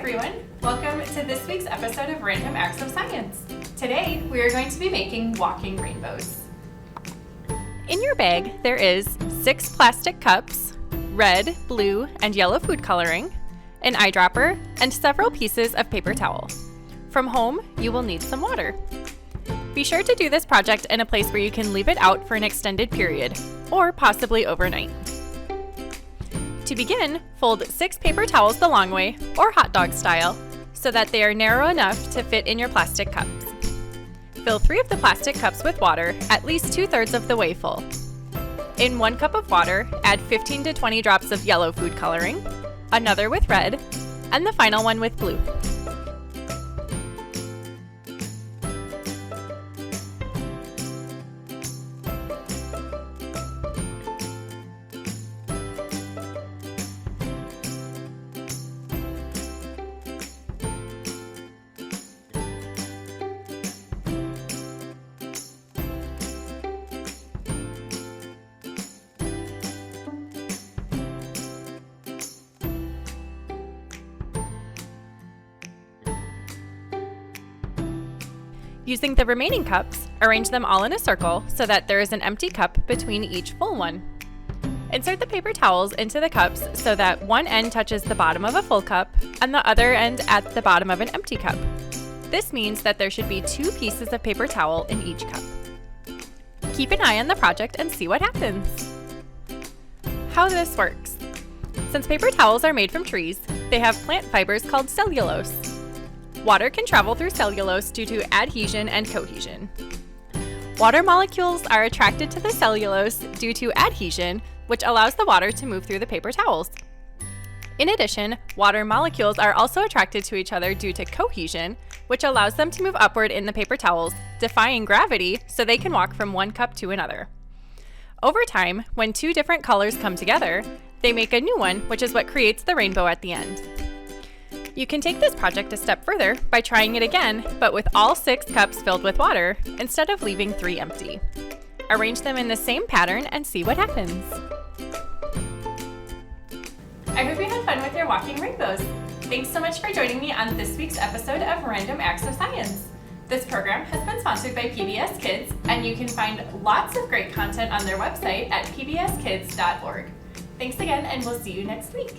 everyone! Welcome to this week's episode of Random Acts of Science. Today we are going to be making walking rainbows. In your bag there is 6 plastic cups, red, blue, and yellow food coloring, an eyedropper, and several pieces of paper towel. From home, you will need some water. Be sure to do this project in a place where you can leave it out for an extended period, or possibly overnight. To begin, fold 6 paper towels the long way, or hot dog style, so that they are narrow enough to fit in your plastic cups. Fill 3 of the plastic cups with water, at least 2/3 of the way full. In 1 cup of water, add 15 to 20 drops of yellow food coloring, another with red, and the final one with blue. Using the remaining cups, arrange them all in a circle so that there is an empty cup between each full one. Insert the paper towels into the cups so that one end touches the bottom of a full cup and the other end at the bottom of an empty cup. This means that there should be 2 pieces of paper towel in each cup. Keep an eye on the project and see what happens. How this works. Since paper towels are made from trees, they have plant fibers called cellulose. Water can travel through cellulose due to adhesion and cohesion. Water molecules are attracted to the cellulose due to adhesion, which allows the water to move through the paper towels. In addition, water molecules are also attracted to each other due to cohesion, which allows them to move upward in the paper towels, defying gravity so they can walk from one cup to another. Over time, when 2 different colors come together, they make a new one, which is what creates the rainbow at the end. You can take this project a step further by trying it again, but with all 6 cups filled with water, instead of leaving 3 empty. Arrange them in the same pattern and see what happens. I hope you had fun with your walking rainbows. Thanks so much for joining me on this week's episode of Random Acts of Science. This program has been sponsored by PBS Kids, and you can find lots of great content on their website at pbskids.org. Thanks again, and we'll see you next week.